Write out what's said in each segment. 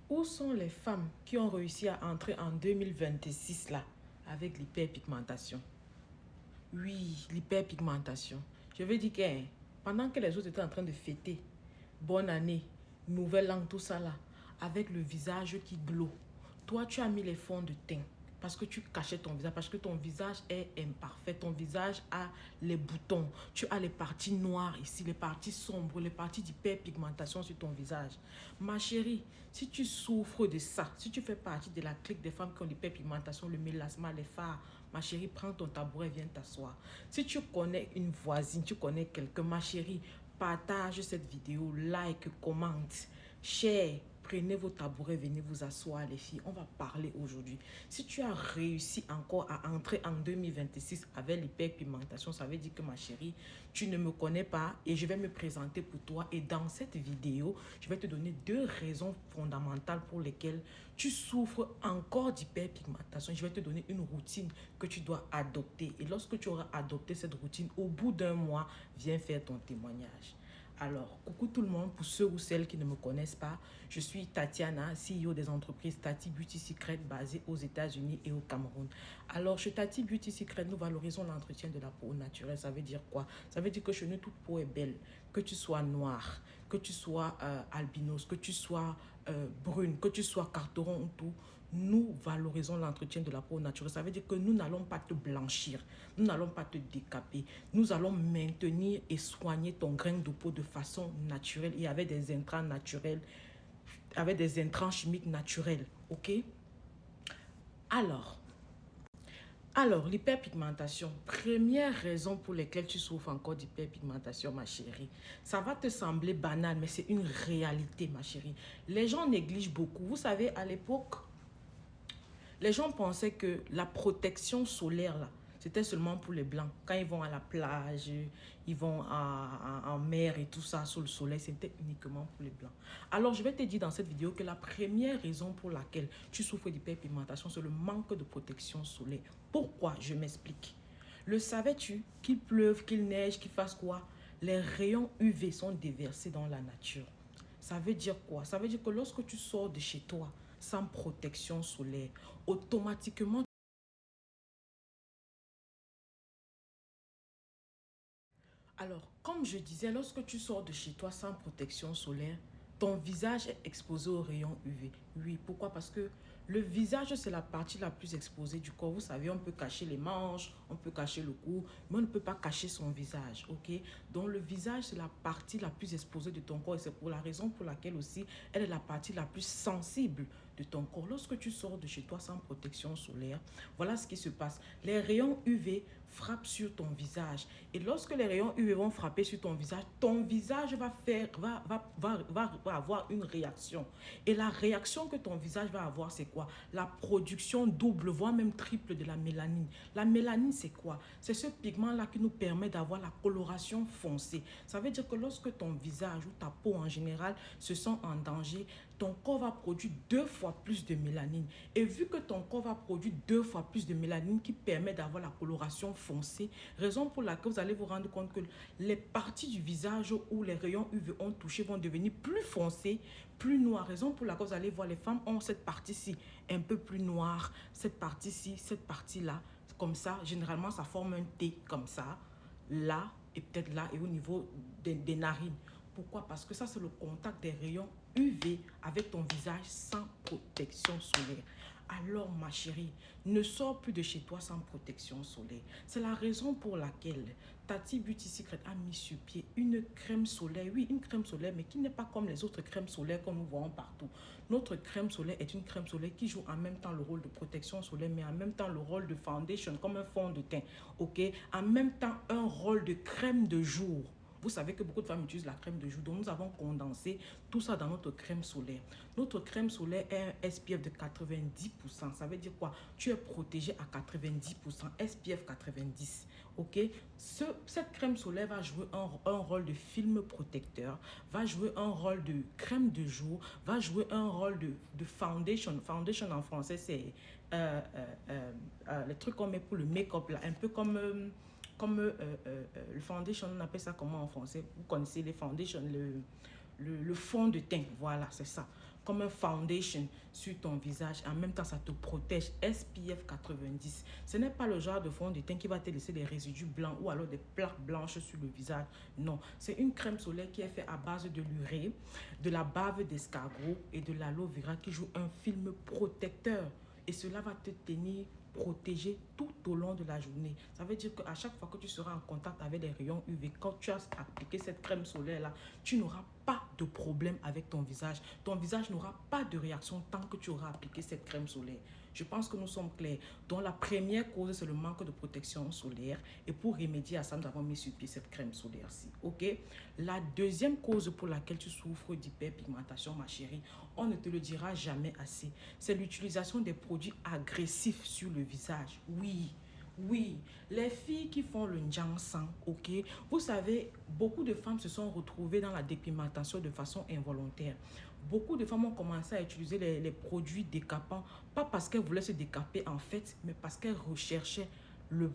Où sont les femmes qui ont réussi à entrer en 2026 là avec l'hyperpigmentation? Oui, l'hyperpigmentation. Je veux dire que pendant que les autres étaient en train de fêter bonne année, nouvel an, tout ça là, avec le visage qui glow, toi tu as mis les fonds de teint parce que tu cachais ton visage, parce que ton visage est imparfait, ton visage a les boutons, tu as les parties noires ici, les parties sombres, les parties d'hyperpigmentation sur ton visage. Ma chérie, si tu souffres de ça, si tu fais partie de la clique des femmes qui ont l'hyperpigmentation, le mélasma, les fards, ma chérie, prends ton tabouret, viens t'asseoir. Si tu connais une voisine, tu connais quelqu'un, ma chérie, partage cette vidéo, like, commente, share. Prenez vos tabourets, venez vous asseoir les filles. On va parler aujourd'hui. Si tu as réussi encore à entrer en 2026 avec l'hyperpigmentation, ça veut dire que ma chérie, tu ne me connais pas et je vais me présenter pour toi. Et dans cette vidéo, je vais te donner 2 raisons fondamentales pour lesquelles tu souffres encore d'hyperpigmentation. Je vais te donner une routine que tu dois adopter. Et lorsque tu auras adopté cette routine, au bout d'un mois, viens faire ton témoignage. Alors, coucou tout le monde, pour ceux ou celles qui ne me connaissent pas, je suis Tatiana, CEO des entreprises Tati Beauty Secret basées aux États-Unis et au Cameroun. Alors, chez Tati Beauty Secret, nous valorisons l'entretien de la peau naturelle. Ça veut dire quoi? Ça veut dire que chez nous, toute peau est belle. Que tu sois noire, que tu sois albinos, que tu sois brune, que tu sois carteron ou tout, nous valorisons l'entretien de la peau naturelle. Ça veut dire que nous n'allons pas te blanchir, nous n'allons pas te décaper. Nous allons maintenir et soigner ton grain de peau de façon naturelle et avec des intrants naturels, avec des intrants chimiques naturels. Ok? Alors, l'hyperpigmentation, première raison pour laquelle tu souffres encore d'hyperpigmentation, ma chérie. Ça va te sembler banal, mais c'est une réalité, ma chérie. Les gens négligent beaucoup. Vous savez, à l'époque, les gens pensaient que la protection solaire, là, c'était seulement pour les blancs. Quand ils vont à la plage, ils vont en mer et tout ça, sous le soleil, c'était uniquement pour les blancs. Alors, je vais te dire dans cette vidéo que la première raison pour laquelle tu souffres d'hyperpigmentation, c'est le manque de protection solaire. Pourquoi? Je m'explique. Le savais-tu qu'il pleuve, qu'il neige, qu'il fasse quoi? Les rayons UV sont déversés dans la nature. Ça veut dire quoi? Ça veut dire que lorsque tu sors de chez toi sans protection solaire, automatiquement. Alors, comme je disais, lorsque tu sors de chez toi sans protection solaire, ton visage est exposé aux rayons UV. Oui, pourquoi? Parce que le visage, c'est la partie la plus exposée du corps. Vous savez, on peut cacher les manches, on peut cacher le cou, mais on ne peut pas cacher son visage, ok? Donc, le visage, c'est la partie la plus exposée de ton corps et c'est pour la raison pour laquelle aussi, elle est la partie la plus sensible de ton corps. Lorsque tu sors de chez toi sans protection solaire, voilà ce qui se passe. Les rayons UV frappent sur ton visage et lorsque les rayons UV vont frapper sur ton visage va avoir une réaction. Et la réaction que ton visage va avoir, c'est quoi? La production double, voire même triple de la mélanine. La mélanine, c'est quoi? C'est ce pigment-là qui nous permet d'avoir la coloration foncée. Ça veut dire que lorsque ton visage ou ta peau en général se sent en danger, ton corps va produire 2 fois plus de mélanine. Et vu que ton corps va produire 2 fois plus de mélanine qui permet d'avoir la coloration foncée, raison pour laquelle vous allez vous rendre compte que les parties du visage où les rayons UV ont touché vont devenir plus foncées, plus noires. Raison pour laquelle vous allez voir les femmes ont cette partie-ci un peu plus noire, cette partie-ci, cette partie-là, comme ça. Généralement, ça forme un T comme ça, là et peut-être là et au niveau des narines. Pourquoi? Parce que ça, c'est le contact des rayons UV avec ton visage sans protection solaire. Alors, ma chérie, ne sors plus de chez toi sans protection solaire. C'est la raison pour laquelle Tati Beauty Secret a mis sur pied une crème solaire. Oui, une crème solaire, mais qui n'est pas comme les autres crèmes solaires que nous voyons partout. Notre crème solaire est une crème solaire qui joue en même temps le rôle de protection solaire, mais en même temps le rôle de foundation, comme un fond de teint. Ok? En même temps, un rôle de crème de jour. Vous savez que beaucoup de femmes utilisent la crème de jour. Donc, nous avons condensé tout ça dans notre crème solaire. Notre crème solaire est un SPF de 90%. Ça veut dire quoi? Tu es protégé à 90%. SPF 90. Ok? Cette crème solaire va jouer un rôle de film protecteur, va jouer un rôle de crème de jour, va jouer un rôle de foundation. Foundation en français, c'est les trucs qu'on met pour le make-up, là, un peu comme le foundation, on appelle ça comment en français? Vous connaissez les foundations, le fond de teint, voilà, c'est ça. comme un foundation sur ton visage. En même temps, ça te protège. SPF 90. Ce n'est pas le genre de fond de teint qui va te laisser des résidus blancs ou alors des plaques blanches sur le visage. Non, c'est une crème solaire qui est faite à base de l'urée, de la bave d'escargot et de l'aloe vera qui joue un film protecteur. Et cela va te tenir protégé tout au long de la journée. Ça veut dire qu'à chaque fois que tu seras en contact avec les rayons UV, quand tu as appliqué cette crème solaire là, tu n'auras pas de problème avec ton visage. Ton visage n'aura pas de réaction tant que tu auras appliqué cette crème solaire. Je pense que nous sommes clairs. Donc la première cause, c'est le manque de protection solaire. Et pour remédier à ça, nous avons mis sur pied cette crème solaire-ci. Ok? La deuxième cause pour laquelle tu souffres d'hyperpigmentation, ma chérie, on ne te le dira jamais assez. C'est l'utilisation des produits agressifs sur le visage. Oui, les filles qui font le Njansan, ok? Vous savez, beaucoup de femmes se sont retrouvées dans la dépigmentation de façon involontaire. Beaucoup de femmes ont commencé à utiliser les produits décapants, pas parce qu'elles voulaient se décaper en fait, mais parce qu'elles recherchaient le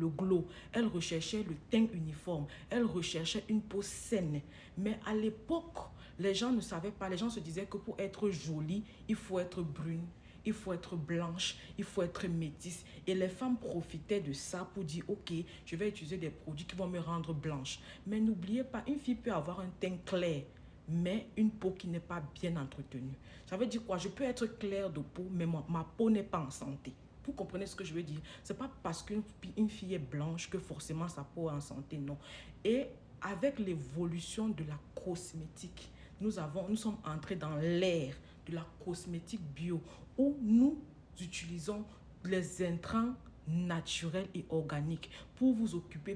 glow. Elles recherchaient le teint uniforme. Elles recherchaient une peau saine. Mais à l'époque, les gens ne savaient pas. Les gens se disaient que pour être jolie, il faut être brune. Il faut être blanche, il faut être métisse. Et les femmes profitaient de ça pour dire, ok, je vais utiliser des produits qui vont me rendre blanche. Mais n'oubliez pas, une fille peut avoir un teint clair, mais une peau qui n'est pas bien entretenue. Ça veut dire quoi? Je peux être claire de peau, mais ma peau n'est pas en santé. Vous comprenez ce que je veux dire? Ce n'est pas parce qu'une fille est blanche que forcément sa peau est en santé, non. Et avec l'évolution de la cosmétique, nous sommes entrés dans l'ère de la cosmétique bio où nous utilisons les intrants naturels et organiques pour nous occuper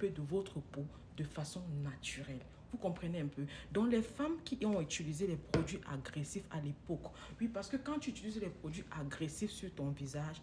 de votre peau de façon naturelle. Vous comprenez un peu? Donc, les femmes qui ont utilisé les produits agressifs à l'époque, oui, parce que quand tu utilises les produits agressifs sur ton visage,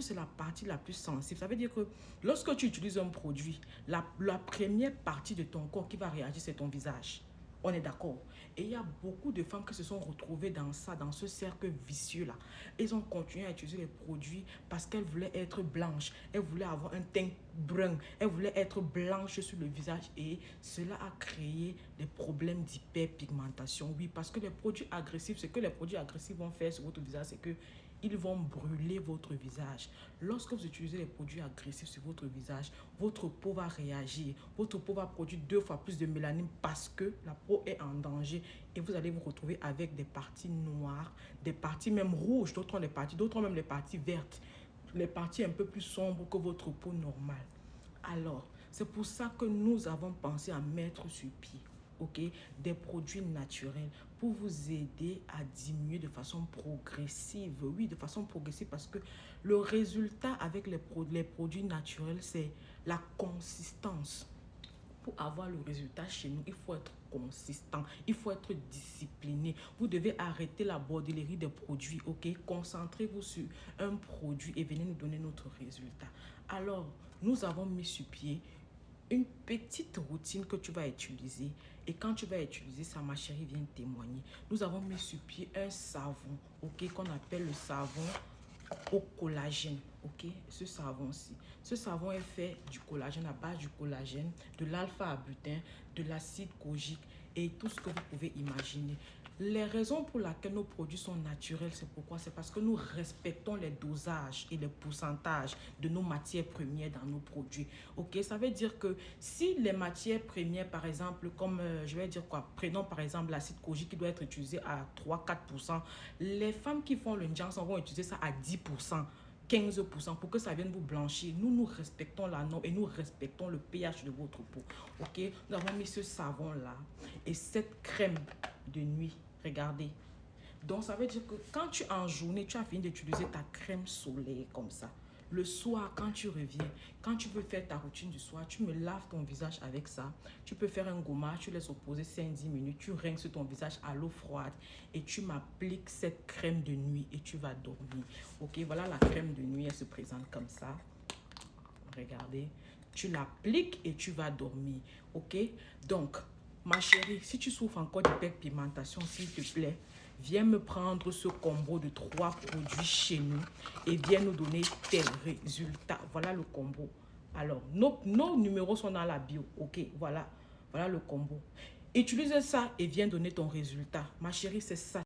c'est la partie la plus sensible. Ça veut dire que lorsque tu utilises un produit, la première partie de ton corps qui va réagir, c'est ton visage. On est d'accord. Et il y a beaucoup de femmes qui se sont retrouvées dans ce cercle vicieux-là. Elles ont continué à utiliser les produits parce qu'elles voulaient être blanches. Elles voulaient avoir un teint brun. Elles voulaient être blanches sur le visage. Et cela a créé des problèmes d'hyperpigmentation. Oui, parce que les produits agressifs, ce que les produits agressifs vont faire sur votre visage, c'est que ils vont brûler votre visage. Lorsque vous utilisez les produits agressifs sur votre visage, votre peau va réagir. Votre peau va produire 2 fois plus de mélanine parce que la peau est en danger et vous allez vous retrouver avec des parties noires, des parties même rouges, d'autres ont même les parties vertes, les parties un peu plus sombres que votre peau normale. Alors, c'est pour ça que nous avons pensé à mettre sur pied, ok, des produits naturels pour vous aider à diminuer de façon progressive. Oui, de façon progressive parce que le résultat avec les produits naturels, c'est la consistance. Pour avoir le résultat chez nous, il faut être consistant, il faut être discipliné. Vous devez arrêter la bordellerie des produits, ok? Concentrez-vous sur un produit et venez nous donner notre résultat. Alors, nous avons mis sur pied une petite routine que tu vas utiliser. Et quand tu vas utiliser ça, ma chérie, viens témoigner. Nous avons mis sur pied un savon, ok, qu'on appelle le savon au collagène, ok, ce savon est fait du collagène, à base du collagène, de l'alpha-abutin, de l'acide kojique et tout ce que vous pouvez imaginer. Les raisons pour lesquelles nos produits sont naturels, c'est pourquoi? C'est parce que nous respectons les dosages et les pourcentages de nos matières premières dans nos produits. Ok, ça veut dire que si les matières premières, par exemple, comme je vais dire quoi, prenons par exemple l'acide kojique qui doit être utilisé à 3-4%, les femmes qui font le Njansan vont utiliser ça à 10%. 15% pour que ça vienne vous blanchir. Nous respectons la norme et nous respectons le pH de votre peau. Ok, nous avons mis ce savon là et cette crème de nuit. Regardez. Donc ça veut dire que quand en journée tu as fini d'utiliser ta crème solaire comme ça, le soir quand tu reviens, quand tu veux faire ta routine du soir, tu me laves ton visage avec ça. Tu peux faire un gommage, tu laisses reposer 5-10 minutes, tu rinces sur ton visage à l'eau froide et tu m'appliques cette crème de nuit et tu vas dormir. Ok, voilà la crème de nuit, elle se présente comme ça. Regardez, tu l'appliques et tu vas dormir. Ok, donc ma chérie, si tu souffres encore d'hyperpigmentation, s'il te plaît, viens me prendre ce combo de 3 produits chez nous et viens nous donner tes résultats. Voilà le combo. Alors, nos numéros sont dans la bio. Ok, voilà le combo. Utilise ça et viens donner ton résultat. Ma chérie, c'est ça.